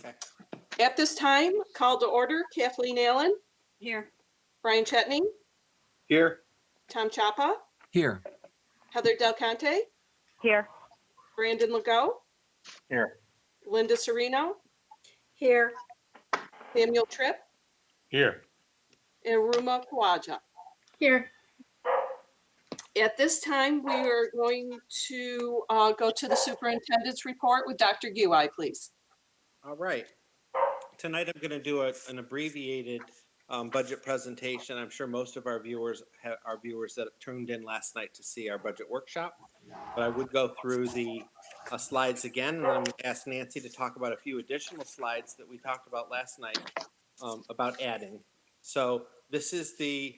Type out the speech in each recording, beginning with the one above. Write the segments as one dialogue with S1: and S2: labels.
S1: Okay.
S2: At this time, call to order, Kathleen Allen,
S3: Here.
S2: Brian Chetney,
S1: Here.
S2: Tom Chapa,
S4: Here.
S2: Heather Del Conte,
S3: Here.
S2: Brandon Legault,
S1: Here.
S2: Linda Serino,
S3: Here.
S2: Samuel Tripp,
S1: Here.
S2: and Ruma Kawaja.
S3: Here.
S2: At this time, we are going to go to the superintendent's report with Dr. Gui, please.
S1: All right. Tonight I'm going to do an abbreviated budget presentation. I'm sure most of our viewers are viewers that tuned in last night to see our budget workshop. But I would go through the slides again, and I'm going to ask Nancy to talk about a few additional slides that we talked about last night about adding. So this is the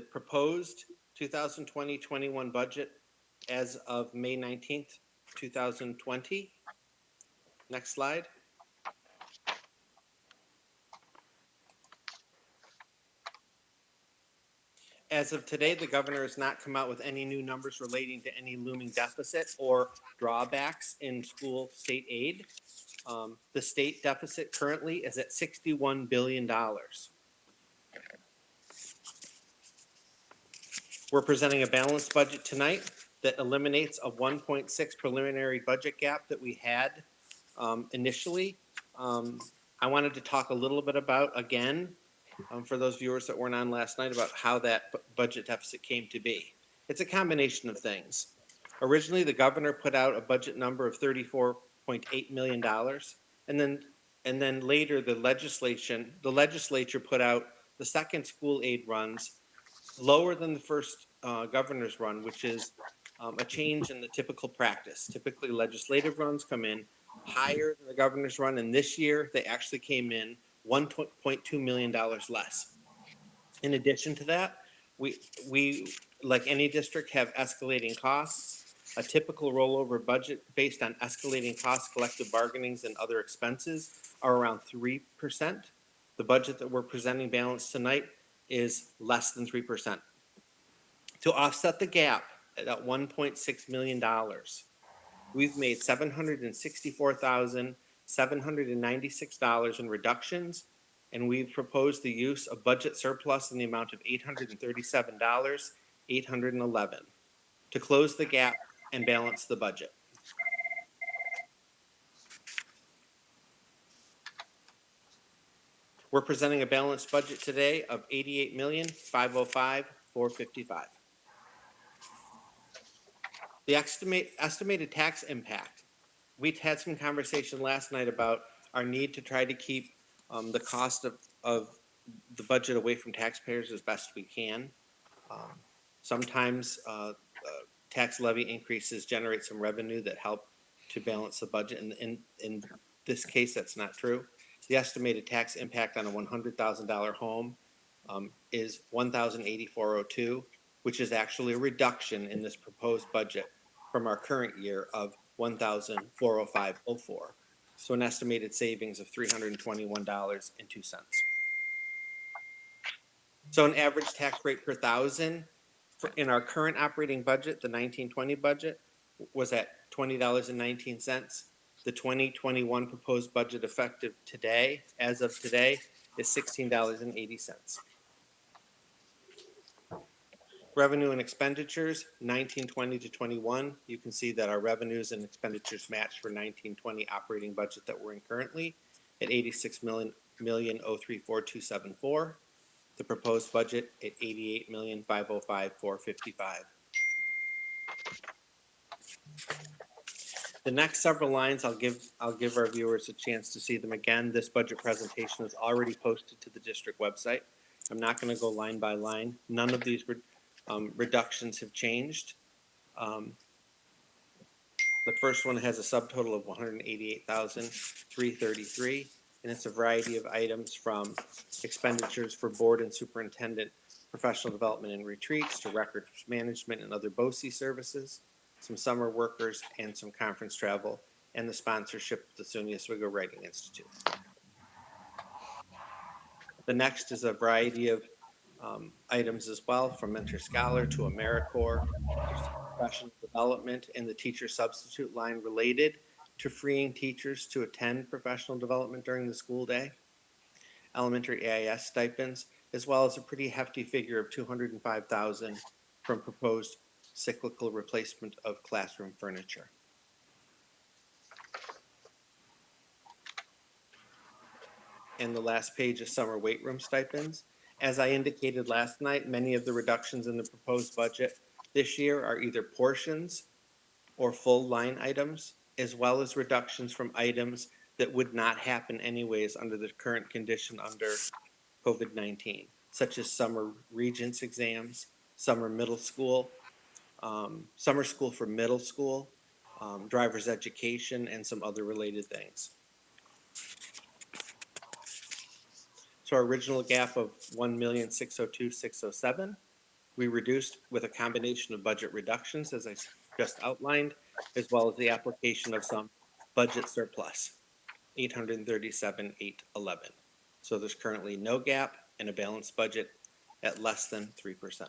S1: proposed 2020-21 budget as of May 19th, 2020. Next slide. As of today, the governor has not come out with any new numbers relating to any looming deficit or drawbacks in school state aid. The state deficit currently is at $61 billion. We're presenting a balanced budget tonight that eliminates a 1.6 preliminary budget gap that we had initially. I wanted to talk a little bit about, again, for those viewers that weren't on last night, about how that budget deficit came to be. It's a combination of things. Originally, the governor put out a budget number of $34.8 million, and then later the legislature put out the second school aid runs lower than the first governor's run, which is a change in the typical practice. Typically, legislative runs come in higher than the governor's run, and this year they actually came in $1.2 million less. In addition to that, we like any district have escalating costs. A typical rollover budget based on escalating costs, collective bargainings, and other expenses are around 3%. The budget that we're presenting balanced tonight is less than 3%. To offset the gap at $1.6 million, we've made $764,796 in reductions, and we've proposed the use of budget surplus in the amount of $837,811 to close the gap and balance the budget. We're presenting a balanced budget today of $88,505,455. The estimated tax impact. We had some conversation last night about our need to try to keep the cost of the budget away from taxpayers as best we can. Sometimes tax levy increases generate some revenue that help to balance the budget. And in this case, that's not true. The estimated tax impact on a $100,000 home is $1,084.02, which is actually a reduction in this proposed budget from our current year of $1,405.04. So an estimated savings of $321.02. So an average tax rate per thousand in our current operating budget, the 1920 budget, was at $20.19. The 2021 proposed budget effective today, as of today, is $16.80. Revenue and expenditures, 1920 to 21. You can see that our revenues and expenditures match for 1920 operating budget that we're in currently at $86,034,274. The proposed budget at $88,505,455. The next several lines, I'll give our viewers a chance to see them again. This budget presentation is already posted to the district website. I'm not going to go line by line. None of these reductions have changed. The first one has a subtotal of $188,333, and it's a variety of items from expenditures for board and superintendent professional development and retreats to records management and other BOCE services, some summer workers, and some conference travel, and the sponsorship of the SUNY Oswego Writing Institute. The next is a variety of items as well, from Mentor Scholar to AmeriCorps, to professional development and the teacher substitute line related to freeing teachers to attend professional development during the school day, elementary AIS stipends, as well as a pretty hefty figure of $205,000 from proposed cyclical replacement of classroom furniture. And the last page is summer weight room stipends. As I indicated last night, many of the reductions in the proposed budget this year are either portions or full line items, as well as reductions from items that would not happen anyways under the current condition under COVID-19, such as summer regents exams, summer middle school, summer school for middle school, driver's education, and some other related things. So our original gap of 1,602,607, we reduced with a combination of budget reductions, as I just outlined, as well as the application of some budget surplus, 837,811. So there's currently no gap and a balanced budget at less than 3%.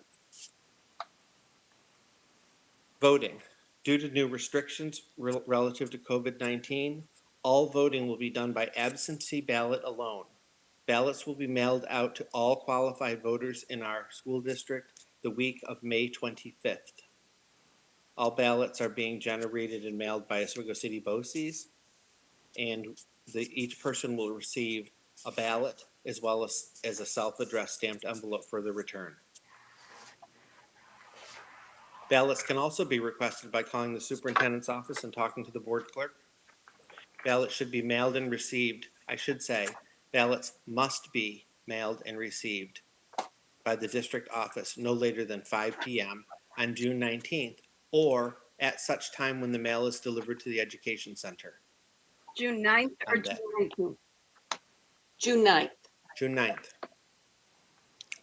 S1: Voting. Due to new restrictions relative to COVID-19, all voting will be done by absentee ballot alone. Ballots will be mailed out to all qualified voters in our school district the week of May 25th. All ballots are being generated and mailed by Oswego City BOCES, and each person will receive a ballot as well as a self-addressed stamped envelope for the return. Ballots can also be requested by calling the superintendent's office and talking to the board clerk. Ballots should be mailed and received. I should say, ballots must be mailed and received by the district office no later than 5 p.m. on June 19th, or at such time when the mail is delivered to the education center.
S3: June 9th or
S1: On
S3: June
S1: that.
S3: 19th?
S2: June 9th.
S1: June 9th.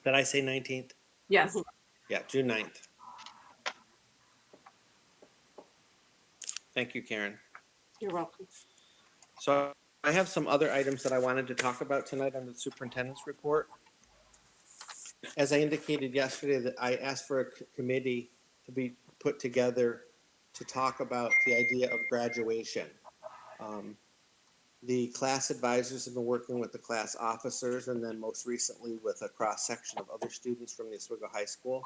S1: Did I say 19th?
S3: Yes.
S1: Yeah, June 9th. Thank you, Karen.
S2: You're welcome.
S1: So I have some other items that I wanted to talk about tonight on the superintendent's report. As I indicated yesterday, that I asked for a committee to be put together to talk about the idea of graduation. The class advisors have been working with the class officers and then most recently with a cross-section of other students from the Oswego High School.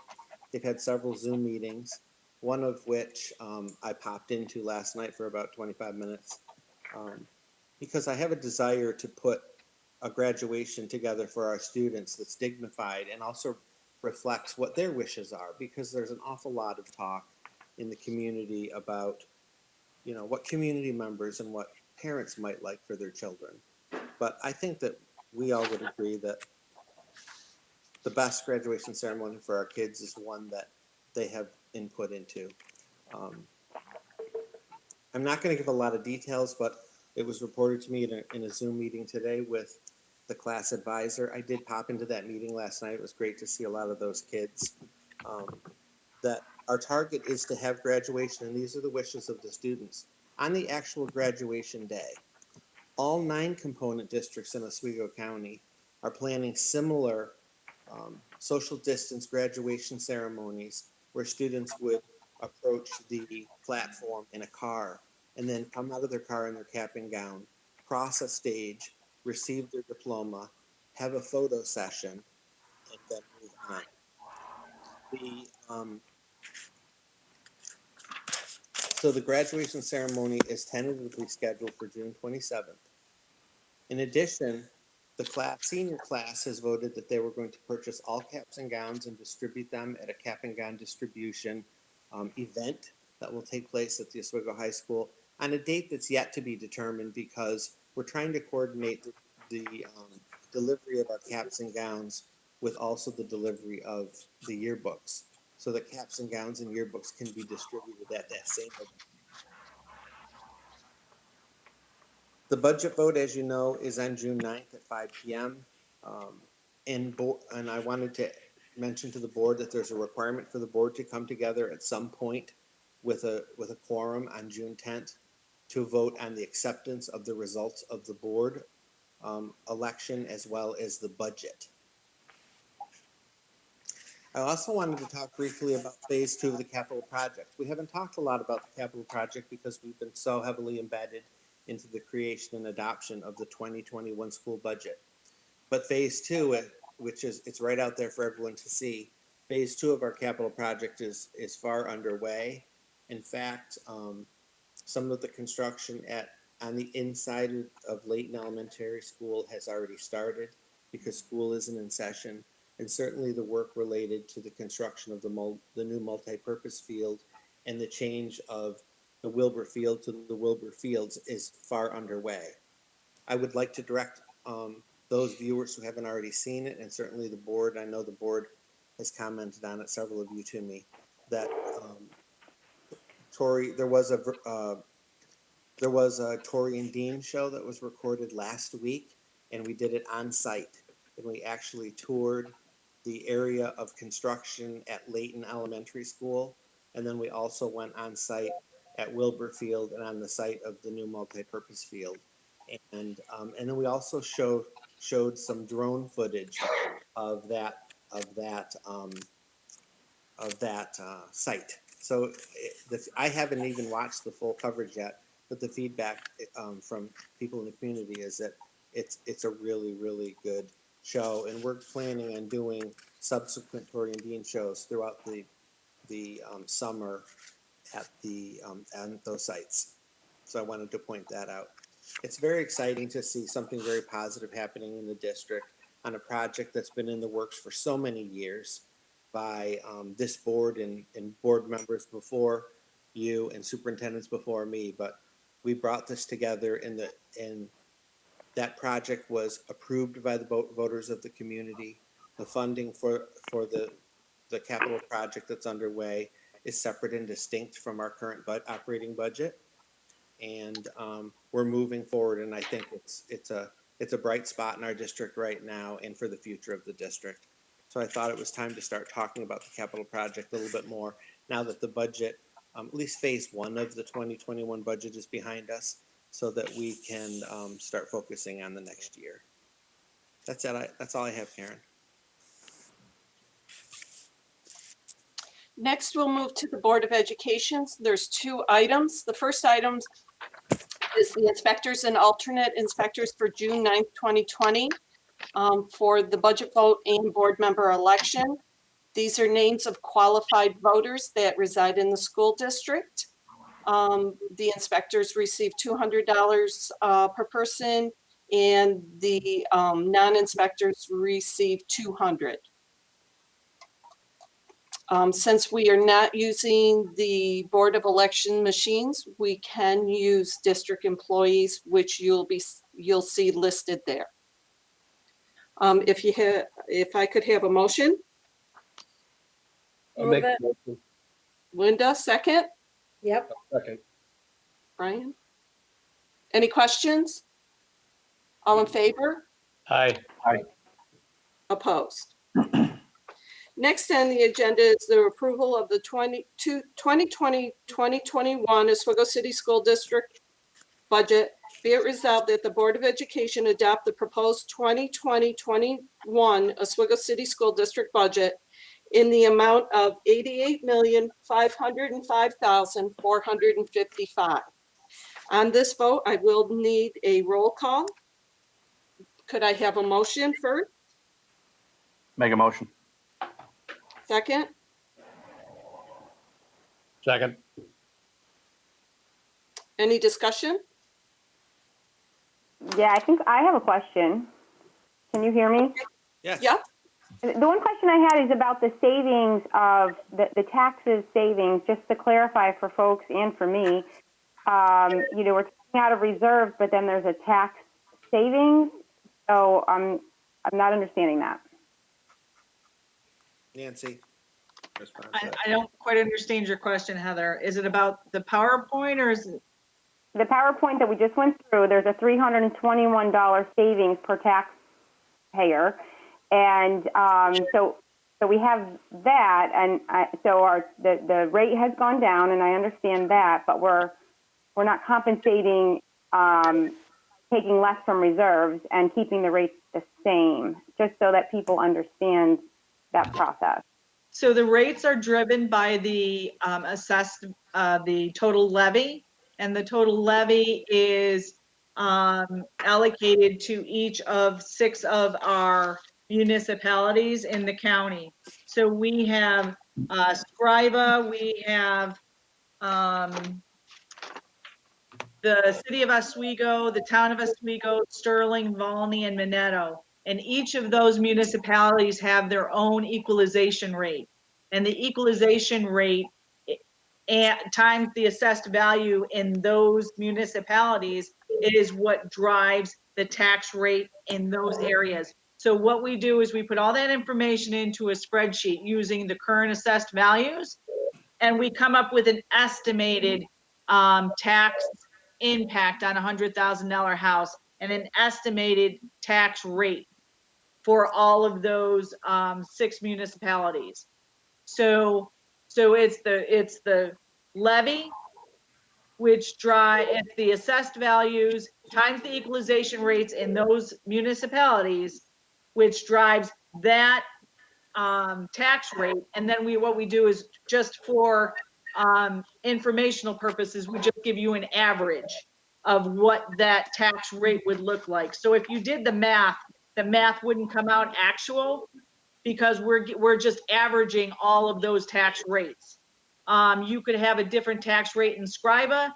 S1: They've had several Zoom meetings, one of which I popped into last night for about 25 minutes because I have a desire to put a graduation together for our students that's dignified and also reflects what their wishes are, because there's an awful lot of talk in the community about, you know, what community members and what parents might like for their children. But I think that we all would agree that the best graduation ceremony for our kids is one that they have input into. I'm not going to give a lot of details, but it was reported to me in a Zoom meeting today with the class advisor. I did pop into that meeting last night. It was great to see a lot of those kids. That our target is to have graduation, and these are the wishes of the students, on the actual graduation day. All 9 component districts in Oswego County are planning similar social distance graduation ceremonies where students would approach the platform in a car and then come out of their car in their cap and gown, cross a stage, receive their diploma, have a photo session, and then move on. So the graduation ceremony is tentatively scheduled for June 27th. In addition, the senior class has voted that they were going to purchase all caps and gowns and distribute them at a cap and gown distribution event that will take place at the Oswego High School on a date that's yet to be determined, because we're trying to coordinate the delivery of our caps and gowns with also the delivery of the yearbooks, so that caps and gowns and yearbooks can be distributed at that same event. The budget vote, as you know, is on June 9th at 5 p.m. And I wanted to mention to the board that there's a requirement for the board to come together at some point with a quorum on June 10th to vote on the acceptance of the results of the board election as well as the budget. I also wanted to talk briefly about phase 2 of the capital project. We haven't talked a lot about the capital project because we've been so heavily embedded into the creation and adoption of the 2021 school budget. But phase two, which is, it's right out there for everyone to see, phase two of our capital project is far underway. In fact, some of the construction on the inside of Layton Elementary School has already started because school isn't in session. And certainly the work related to the construction of the new multi-purpose field and the change of the Wilbur Field to the Wilbur Fields is far underway. I would like to direct those viewers who haven't already seen it, and certainly the board, I know the board has commented on it, several of you to me, that Tori, there was a Tori and Dean show that was recorded last week, and we did it on site. And we actually toured the area of construction at Layton Elementary School. And then we also went on site at Wilbur Field and on the site of the new multipurpose field. And then we also showed some drone footage of that site. So I haven't even watched the full coverage yet, but the feedback from people in the community is that it's a really, really good show, and we're planning on doing subsequent Tori and Dean shows throughout the summer at those sites. So I wanted to point that out. It's very exciting to see something very positive happening in the district on a project that's been in the works for so many years by this board and board members before you and superintendents before me. But we brought this together, and that project was approved by the voters of the community. The funding for the capital project that's underway is separate and distinct from our current operating budget. And we're moving forward, and I think it's a bright spot in our district right now and for the future of the district. So I thought it was time to start talking about the capital project a little bit more now that the budget, at least phase one of the 2021 budget is behind us, so that we can start focusing on the next year. That's it. That's all I have, Karen.
S2: Next, we'll move to the Board of Education. There's two items. The first item is the inspectors and alternate inspectors for June 9th, 2020 for the budget vote and board member election. These are names of qualified voters that reside in the school district. The inspectors receive $200 per person, and the non-inspectors receive $200. Since we are not using the Board of Election machines, we can use district employees, which you'll see listed there. If I could have a motion.
S4: I'll make a motion.
S2: Linda, second.
S3: Yep.
S4: Second.
S2: Brian? Any questions? All in favor?
S4: Aye.
S2: Opposed? Next on the agenda is the approval of the 2020-2021 Oswego City School District budget. Be it resolved that the Board of Education adopt the proposed 2020-21 Oswego City School District budget in the amount of $88,505,455. On this vote, I will need a roll call. Could I have a motion first?
S5: Make a motion.
S2: Second?
S4: Second.
S2: Any discussion?
S6: Yeah, I think I have a question. Can you hear me?
S1: Yes.
S2: Yeah.
S6: The one question I had is about the savings of the taxes savings, just to clarify for folks and for me. We're taking out of reserves, but then there's a tax savings. So I'm not understanding that.
S1: Nancy.
S7: I don't quite understand your question, Heather. Is it about the PowerPoint or is it?
S6: The PowerPoint that we just went through, there's a $321 savings per taxpayer. And so we have that, and so the rate has gone down, and I understand that, but we're not compensating, taking less from reserves and keeping the rates the same, just so that people understand that process.
S7: So the rates are driven by the assessed, the total levy, and the total levy is allocated to each of 6 of our municipalities in the county. So we have Scriba, we have the city of Oswego, the town of Oswego, Sterling, Volney, and Minetto. And each of those municipalities have their own equalization rate. And the equalization rate times the assessed value in those municipalities is what drives the tax rate in those areas. So what we do is we put all that information into a spreadsheet using the current assessed values, and we come up with an estimated tax impact on a $100,000 house and an estimated tax rate for all of those 6 municipalities. So it's the levy, which it's the assessed values times the equalization rates in those municipalities, which drives that tax rate. And then what we do is, just for informational purposes, we just give you an average of what that tax rate would look like. So if you did the math wouldn't come out actual, because we're just averaging all of those tax rates. You could have a different tax rate in Scriba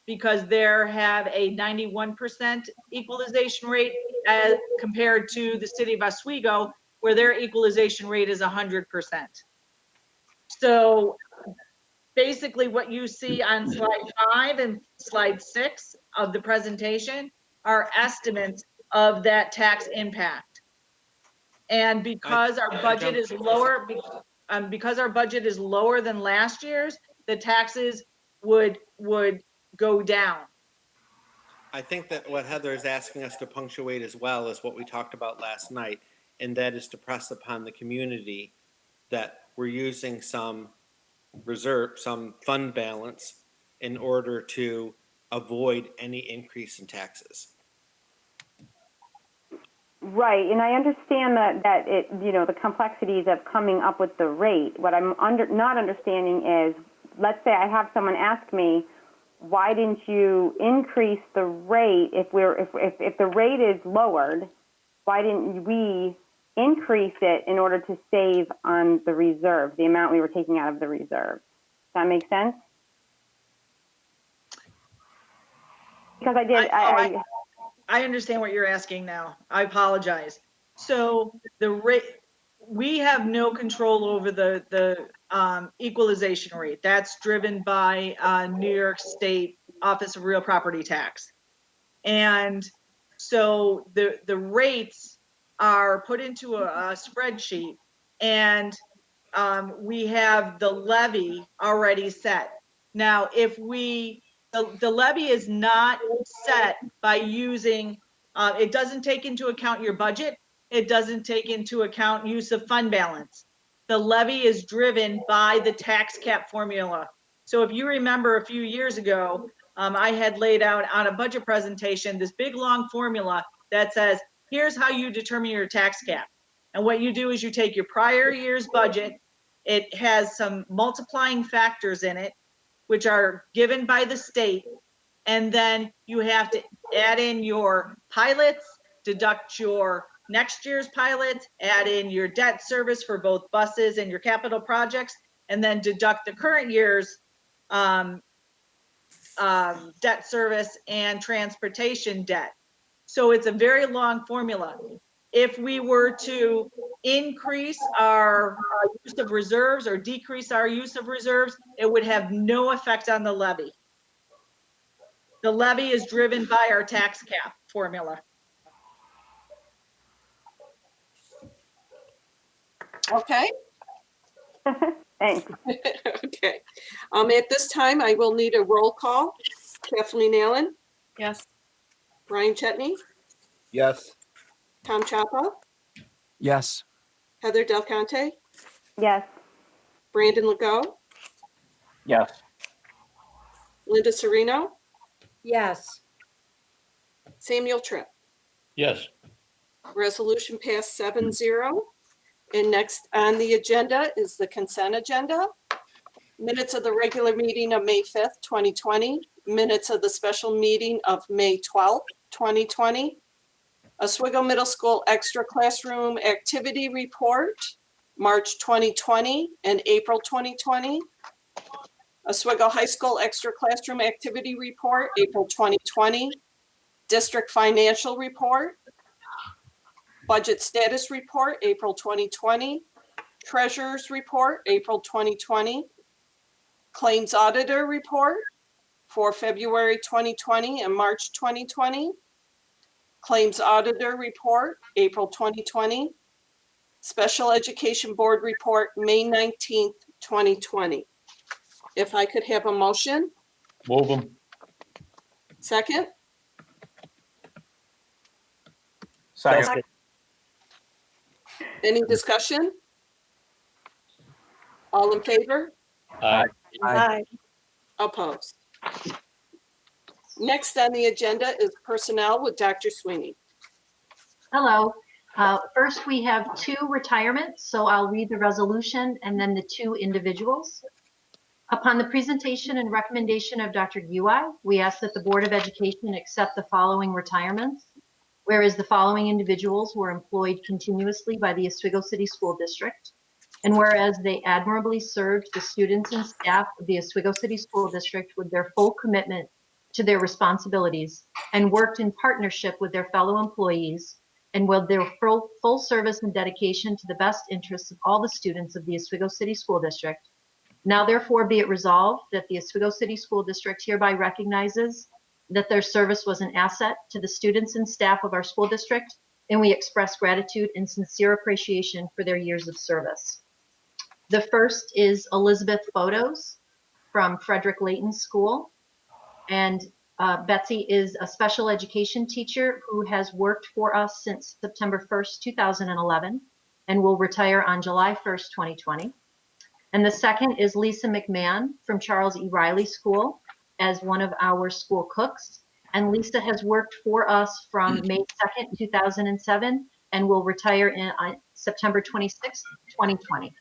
S7: because they have a 91% equalization rate as compared to the city of Oswego, where their equalization rate is 100%. So basically what you see on slide 5 and slide 6 of the presentation are estimates of that tax impact. And because our budget is lower, because our budget is lower than last year's, the taxes would go down.
S1: I think that what Heather is asking us to punctuate as well is what we talked about last night, and that is to press upon the community that we're using some reserve, some fund balance in order to avoid any increase in taxes.
S6: Right, and I understand that it, the complexities of coming up with the rate. What I'm not understanding is, let's say I have someone ask me, why didn't you increase the rate if the rate is lowered? Why didn't we increase it in order to save on the reserve, the amount we were taking out of the reserve? Does that make sense? Because I did.
S7: I understand what you're asking now. I apologize. So the rate, we have no control over the equalization rate. That's driven by New York State Office of Real Property Tax. And so the rates are put into a spreadsheet, and we have the levy already set. Now, if the levy is not set by using, it doesn't take into account your budget. It doesn't take into account use of fund balance. The levy is driven by the tax cap formula. So if you remember a few years ago, I had laid out on a budget presentation this big long formula that says, here's how you determine your tax cap. And what you do is you take your prior year's budget. It has some multiplying factors in it, which are given by the state. And then you have to add in your pilots, deduct your next year's pilots, add in your debt service for both buses and your capital projects, and then deduct the current year's debt service and transportation debt. So it's a very long formula. If we were to increase our use of reserves or decrease our use of reserves, it would have no effect on the levy. The levy is driven by our tax cap formula.
S2: Okay.
S6: Thanks.
S2: Okay. At this time, I will need a roll call. Kathleen Allen,
S3: Yes.
S2: Brian Chetney,
S5: Yes.
S2: Tom Chapa,
S4: Yes.
S2: Heather Del Conte,
S6: Yes.
S2: Brandon Legault,
S5: Yes.
S2: Linda Serino,
S3: Yes.
S2: Samuel Tripp.
S5: Yes.
S2: Resolution passed 7-0. And next on the agenda is the consent agenda. Minutes of the regular meeting of May 5th, 2020. Minutes of the special meeting of May 12th, 2020. Oswego Middle School Extra Classroom Activity Report, March 2020 and April 2020. Oswego High School Extra Classroom Activity Report, April 2020. District Financial Report. Budget Status Report, April 2020. Treasurer's Report, April 2020. Claims Auditor Report for February 2020 and March 2020. Claims Auditor Report, April 2020. Special Education Board Report, May 19th, 2020. If I could have a motion,
S5: Move them.
S2: second,
S5: Second.
S2: any discussion? All in favor?
S5: Aye.
S3: Aye.
S2: Opposed? Next on the agenda is personnel with Dr. Sweeney.
S4: Hello. First, we have 2 retirements, so I'll read the resolution and then the 2 individuals. Upon the presentation and recommendation of Dr. Gui, we ask that the Board of Education accept the following retirements, whereas the following individuals were employed continuously by the Oswego City School District, and whereas they admirably served the students and staff of the Oswego City School District with their full commitment to their responsibilities and worked in partnership with their fellow employees and with their full service and dedication to the best interests of all the students of the Oswego City School District. Now therefore be it resolved that the Oswego City School District hereby recognizes that their service was an asset to the students and staff of our school district, and we express gratitude and sincere appreciation for their years of service. The first is Elizabeth Photos from Frederick Layton School. And Betsy is a special education teacher who has worked for us since September 1st, 2011, and will retire on July 1st, 2020. And the second is Lisa McMahon from Charles E. Riley School as one of our school cooks. And Lisa has worked for us from May 2nd, 2007, and will retire on September 26th, 2020.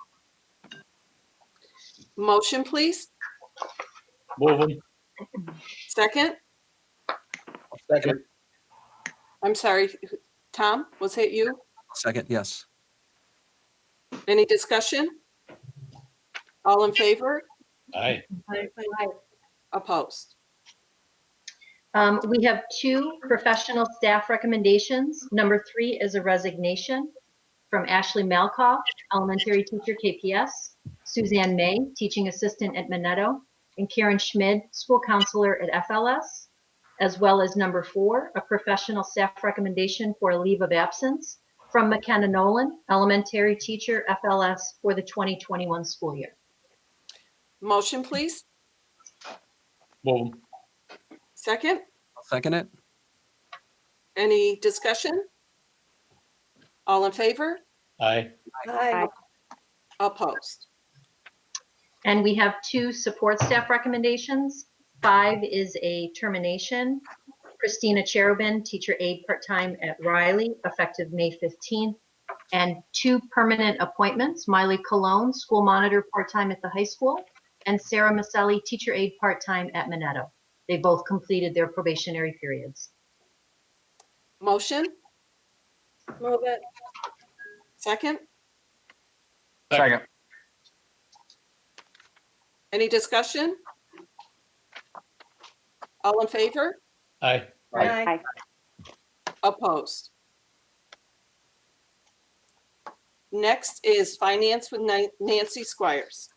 S2: Motion, please.
S5: Move them.
S2: Second,
S5: Second.
S2: I'm sorry, Tom, was it you?
S8: Second, yes.
S2: Any discussion? All in favor?
S5: Aye.
S2: Opposed?
S4: We have 2 professional staff recommendations. Number 3 is a resignation from Ashley Malkoff, elementary teacher KPS, Suzanne May, teaching assistant at Minetto, and Karen Schmid, school counselor at FLS, as well as number 4, a professional staff recommendation for a leave of absence from McKenna Nolan, elementary teacher FLS for the 2021 school year.
S2: Motion, please.
S5: Move them.
S2: Second,
S8: Second it?
S2: any discussion? All in favor?
S5: Aye.
S3: Aye.
S2: Opposed?
S4: And we have 2 support staff recommendations. 5 is a termination. Christina Cherubin, teacher aide part-time at Riley, effective May 15th. And 2 permanent appointments, Miley Cologne, school monitor part-time at the high school, and Sarah Maselli, teacher aide part-time at Minetto. They both completed their probationary periods.
S2: Motion,
S3: Move it.
S2: second,
S5: Second.
S2: any discussion? All in favor?
S5: Aye.
S3: Aye.
S2: Opposed? Next is finance with Nancy Squires.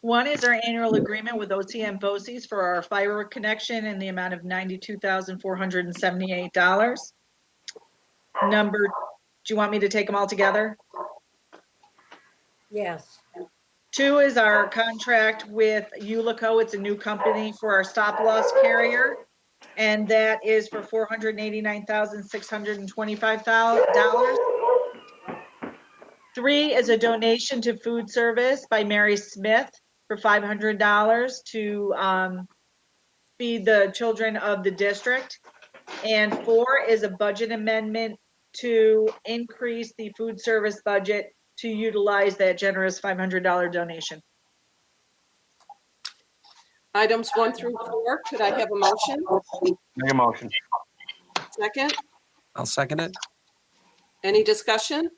S7: One is our annual agreement with OCM BOCES for our fiber connection in the amount of $92,478. Number, do you want me to take them all together?
S3: Yes.
S7: 2 is our contract with Ulico. It's a new company for our stop loss carrier. And that is for $489,625. 3 is a donation to food service by Mary Smith for $500 to feed the children of the district. And 4 is a budget amendment to increase the food service budget to utilize that generous $500 donation.
S2: Items 1 through 4, could I have a motion?
S5: Make a motion.
S2: second?
S8: I'll second it.
S2: Any discussion?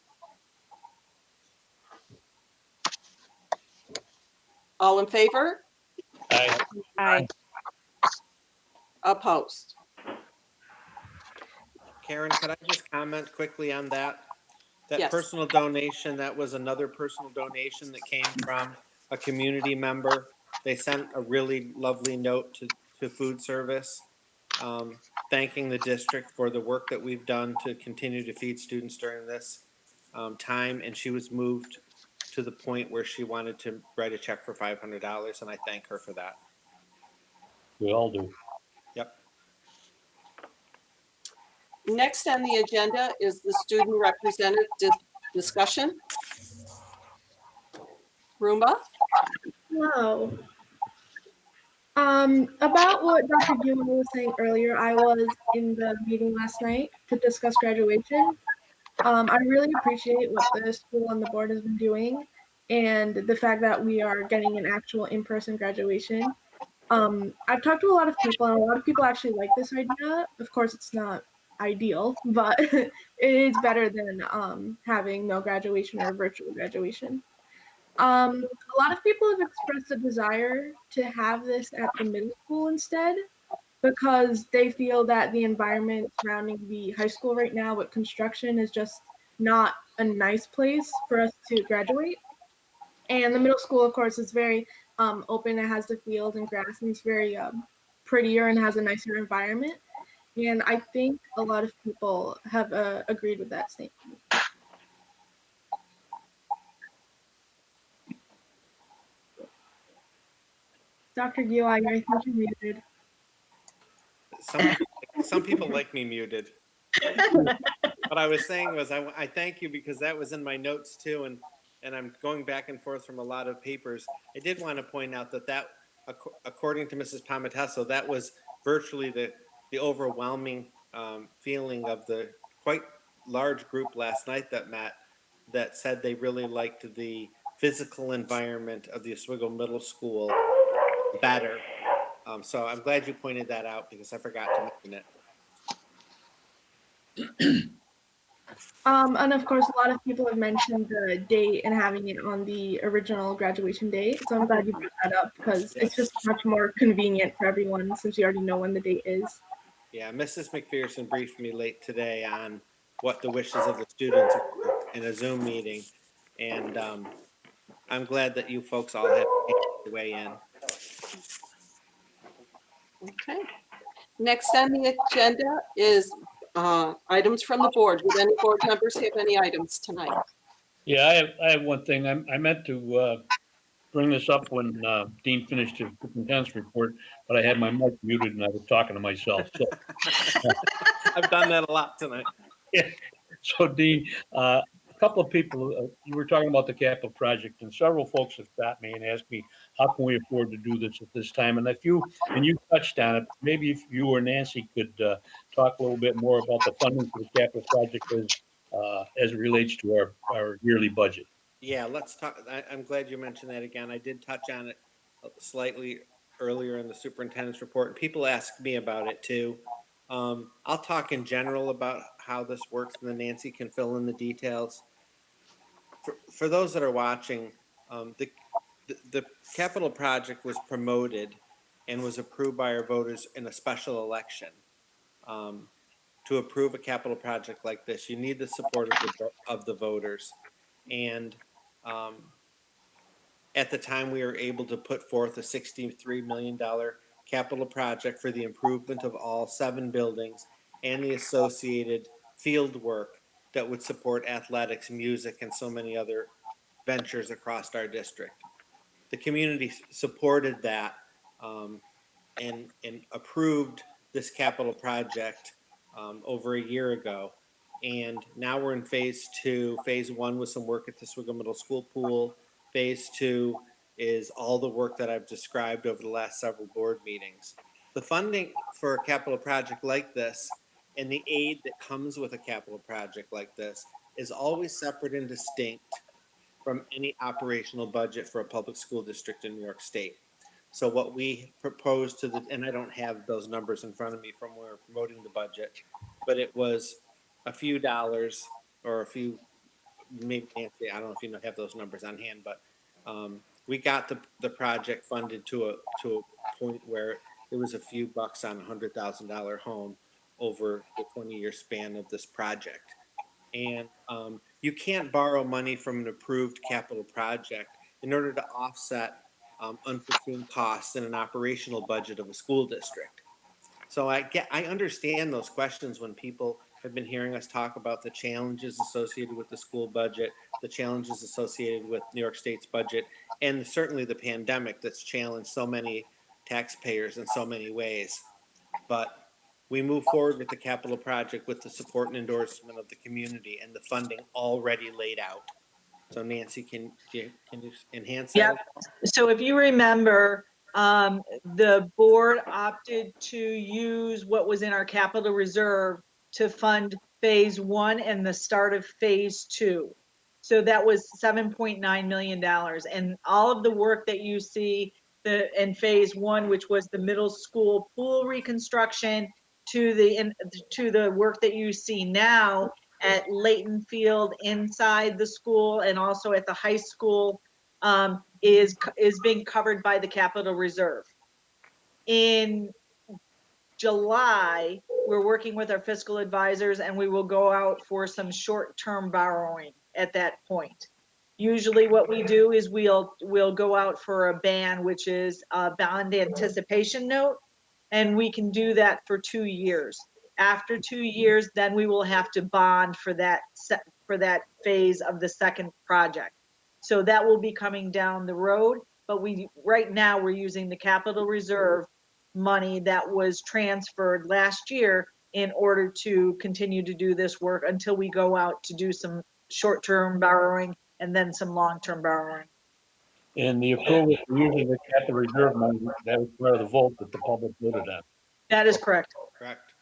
S2: All in favor?
S5: Aye.
S6: Aye.
S2: Opposed?
S1: Karen, could I just comment quickly on that? That
S2: Yes.
S1: personal donation, that was another personal donation that came from a community member. They sent a really lovely note to food service, thanking the district for the work that we've done to continue to feed students during this time. And she was moved to the point where she wanted to write a check for $500, and I thank her for that.
S5: We all do.
S1: Yep.
S2: Next on the agenda is the student representative discussion. Roomba?
S3: Hello. About what Dr. Gilman was saying earlier, I was in the meeting last night to discuss graduation. I really appreciate what the school and the board has been doing and the fact that we are getting an actual in-person graduation. I've talked to a lot of people and a lot of people actually like this idea. Of course, it's not ideal, but it is better than having no graduation or virtual graduation. A lot of people have expressed a desire to have this at the middle school instead because they feel that the environment surrounding the high school right now with construction is just not a nice place for us to graduate. And the middle school, of course, is very open. It has the field and grass, and it's very prettier and has a nicer environment. And I think a lot of people have agreed with that statement. Dr. Gilai, I think you're muted.
S1: Some people like me muted. What I was saying was I thank you because that was in my notes too, and I'm going back and forth from a lot of papers. I did want to point out that according to Mrs. Palmitesso, that was virtually the overwhelming feeling of the quite large group last night that met that said they really liked the physical environment of the Oswego Middle School better. So I'm glad you pointed that out because I forgot to mention it.
S3: And of course, a lot of people have mentioned the date and having it on the original graduation date. So I'm glad you brought that up because it's just much more convenient for everyone since we already know when the date is.
S1: Yeah, Mrs. McPherson briefed me late today on what the wishes of the students were in a Zoom meeting. And I'm glad that you folks all have to weigh in.
S2: Okay. Next on the agenda is items from the board. Would any board members have any items tonight?
S5: Yeah, I have one thing. I meant to bring this up when Dean finished his superintendent's report, but I had my mic muted and I was talking to myself. So,
S1: I've done that a lot tonight.
S5: so Dean, a couple of people, you were talking about the capital project, and several folks have stopped me and asked me, how can we afford to do this at this time? And you touched on it, maybe if you or Nancy could talk a little bit more about the funding for the capital project as it relates to our yearly budget.
S1: Yeah, let's talk. I'm glad you mentioned that again. I did touch on it slightly earlier in the superintendent's report. And people asked me about it too. I'll talk in general about how this works, and then Nancy can fill in the details. For those that are watching, the capital project was promoted and was approved by our voters in a special election. To approve a capital project like this, you need the support of the voters. And at the time, we were able to put forth a $63 million capital project for the improvement of all 7 buildings and the associated field work that would support athletics, music, and so many other ventures across our district. The community supported that and approved this capital project over a year ago. And now we're in phase 2. Phase 1 was some work at the Oswego Middle School pool. Phase 2 is all the work that I've described over the last several board meetings. The funding for a capital project like this and the aid that comes with a capital project like this is always separate and distinct from any operational budget for a public school district in New York State. So what we propose and I don't have those numbers in front of me from when we were promoting the budget, but it was a few dollars or a few, maybe Nancy, I don't know if you have those numbers on hand, but we got the project funded to a point where it was a few bucks on $100,000 home over the 20-year span of this project. And you can't borrow money from an approved capital project in order to offset unforeseen costs in an operational budget of a school district. So I understand those questions when people have been hearing us talk about the challenges associated with the school budget, the challenges associated with New York State's budget, and certainly the pandemic that's challenged so many taxpayers in so many ways. But we move forward with the capital project with the support and endorsement of the community and the funding already laid out. So Nancy, can you enhance that?
S7: Yep. So if you remember, the board opted to use what was in our capital reserve to fund phase 1 and the start of phase 2. So that was $7.9 million. And all of the work that you see in phase 1, which was the middle school pool reconstruction, to the work that you see now at Layton Field inside the school and also at the high school, is being covered by the capital reserve. In July, we're working with our fiscal advisors and we will go out for some short-term borrowing at that point. Usually what we do is we'll go out for a BAN, which is a bond anticipation note, and we can do that for 2 years. After 2 years, then we will have to bond for that phase of the second project. So that will be coming down the road, but right now we're using the capital reserve money that was transferred last year in order to continue to do this work until we go out to do some short-term borrowing and then some long-term borrowing.
S5: And the approval for using the capital reserve money, that was part of the vote that the public voted on.
S7: That is correct.
S1: Correct.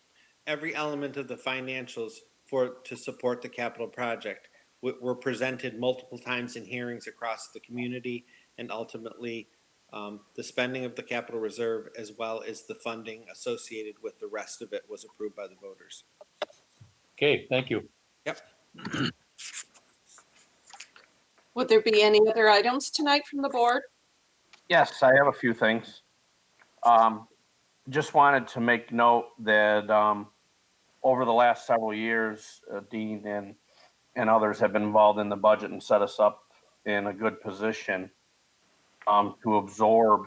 S1: Every element of the financials to support the capital project were presented multiple times in hearings across the community, and ultimately the spending of the capital reserve as well as the funding associated with the rest of it was approved by the voters.
S5: Okay, thank you.
S1: Yep.
S2: Would there be any other items tonight from the board?
S9: Yes, I have a few things. Just wanted to make note that over the last several years, Dean and others have been involved in the budget and set us up in a good position to absorb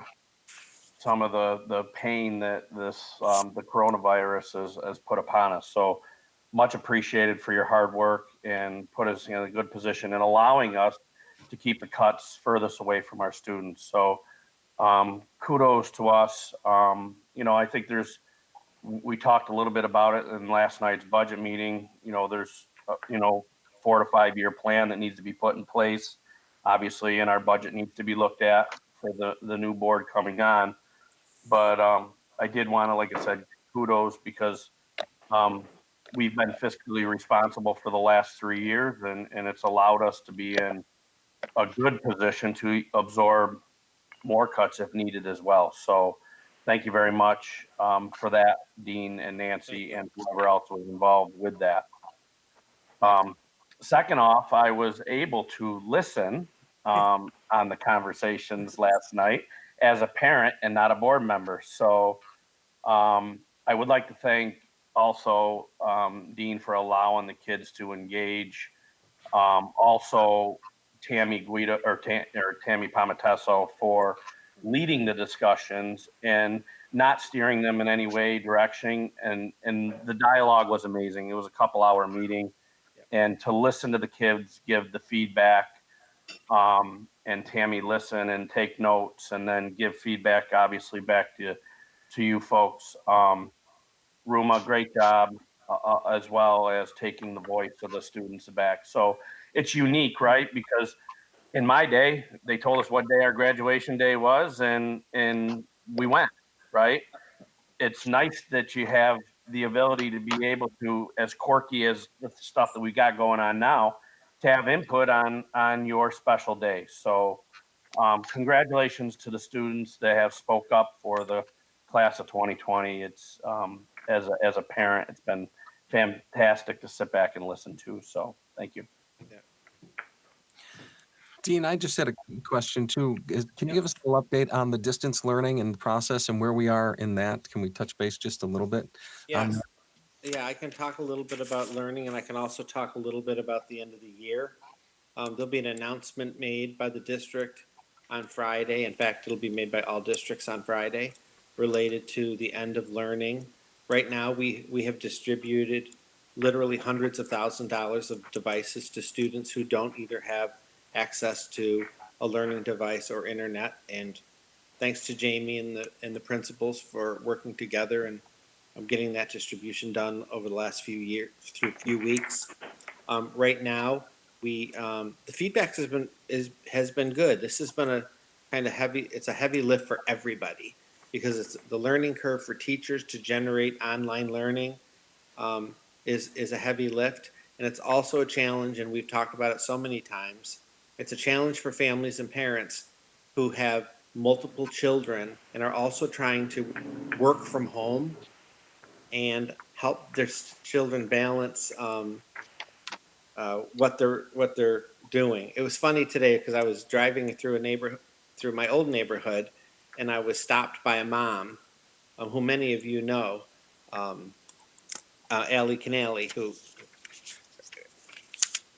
S9: some of the pain that the coronavirus has put upon us. So much appreciated for your hard work and put us in a good position and allowing us to keep the cuts furthest away from our students. So kudos to us. I think we talked a little bit about it in last night's budget meeting. There's 4 to 5 year plan that needs to be put in place. Obviously, and our budget needs to be looked at for the new board coming on. But I did want to, like I said, kudos because we've been fiscally responsible for the last 3 years, and it's allowed us to be in a good position to absorb more cuts if needed as well. So thank you very much for that, Dean and Nancy and whoever else was involved with that. Second off, I was able to listen on the conversations last night as a parent and not a board member. So I would like to thank also Dean for allowing the kids to engage. Also Tammy Guida or Tammy Palmitesso for leading the discussions and not steering them in any way direction. And the dialogue was amazing. It was a couple-hour meeting, and to listen to the kids give the feedback, and Tammy listen and take notes and then give feedback, obviously back to you folks. Ruma, great job, as well as taking the voice of the students back. So it's unique, right? Because in my day, they told us what day our graduation day was, and we went, right? It's nice that you have the ability to be able to, as quirky as the stuff that we got going on now, to have input on your special day. So congratulations to the students that have spoke up for the class of 2020. It's as a parent, it's been fantastic to sit back and listen to. So thank you.
S8: Dean, I just had a question too. Can you give us a little update on the distance learning and the process and where we are in that? Can we touch base just a little bit?
S1: Yes. Yeah, I can talk a little bit about learning, and I can also talk a little bit about the end of the year. There'll be an announcement made by the district on Friday. In fact, it'll be made by all districts on Friday related to the end of learning. Right now, we have distributed literally hundreds of $1,000s of devices to students who don't either have access to a learning device or internet. And thanks to Jamie and the principals for working together and getting that distribution done over the last few weeks. Right now, the feedback has been good. This has been a kind of heavy. It's a heavy lift for everybody because it's the learning curve for teachers to generate online learning is a heavy lift, and it's also a challenge. And we've talked about it so many times. It's a challenge for families and parents who have multiple children and are also trying to work from home and help their children balance what they're doing. It was funny today because I was driving through my old neighborhood, and I was stopped by a mom, who many of you know, Allie Canali,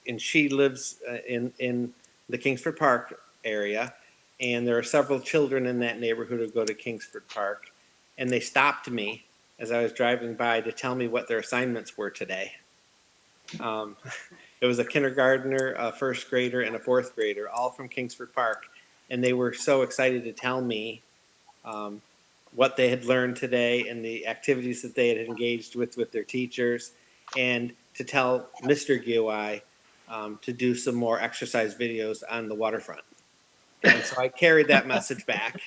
S1: and she lives in the Kingsford Park area, and there are several children in that neighborhood who go to Kingsford Park, and they stopped me as I was driving by to tell me what their assignments were today. It was a kindergartner, a first grader, and a fourth grader, all from Kingsford Park, and they were so excited to tell me what they had learned today and the activities that they had engaged with their teachers, and to tell Mr. Gioi to do some more exercise videos on the waterfront. And so I carried that message back.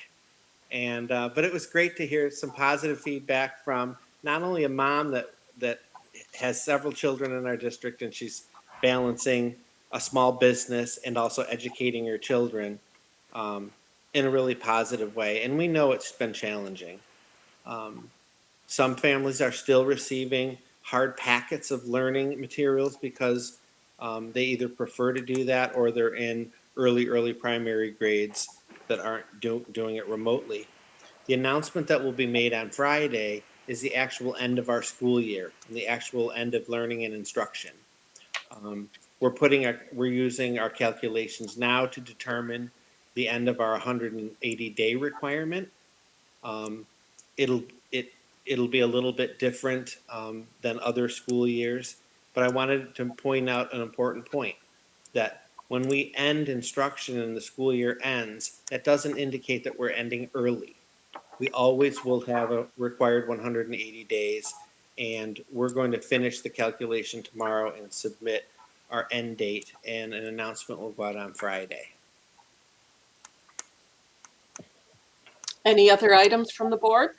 S1: And but it was great to hear some positive feedback from not only a mom that has several children in our district, and she's balancing a small business and also educating her children in a really positive way. And we know it's been challenging. Some families are still receiving hard packets of learning materials because they either prefer to do that or they're in early primary grades that aren't doing it remotely. The announcement that will be made on Friday is the actual end of our school year and the actual end of learning and instruction. We're using our calculations now to determine the end of our 180-day requirement. It'll be a little bit different than other school years, but I wanted to point out an important point that when we end instruction and the school year ends, that doesn't indicate that we're ending early. We always will have a required 180 days, and we're going to finish the calculation tomorrow and submit our end date, and an announcement will go out on Friday.
S2: Any other items from the board?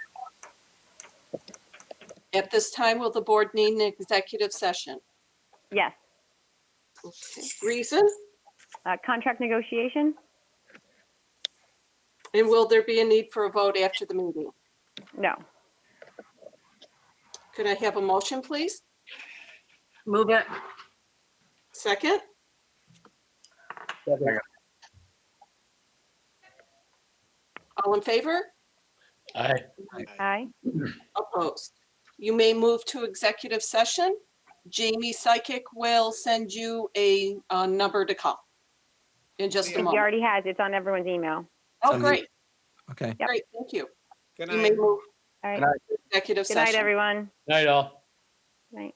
S2: At this time, will the board need an executive session?
S6: Yes.
S2: Okay. Reason?
S6: Contract negotiation?
S2: And will there be a need for a vote after the meeting?
S6: No.
S2: Could I have a motion, please?
S10: Move it.
S2: Second? All in favor?
S5: Aye.
S6: Aye.
S2: Opposed? You may move to executive session. Jamie Psychic will send you a number to call in just a
S6: He
S2: moment.
S6: already has. It's on everyone's email.
S2: Oh,
S8: Send the-
S2: great,
S8: Okay.
S6: Yep.
S2: great, thank you.
S1: Good
S2: You may
S1: night.
S2: move
S6: All right.
S9: Good night.
S2: to executive
S6: Good night,
S2: session.
S6: everyone.
S5: Night all.
S6: Night.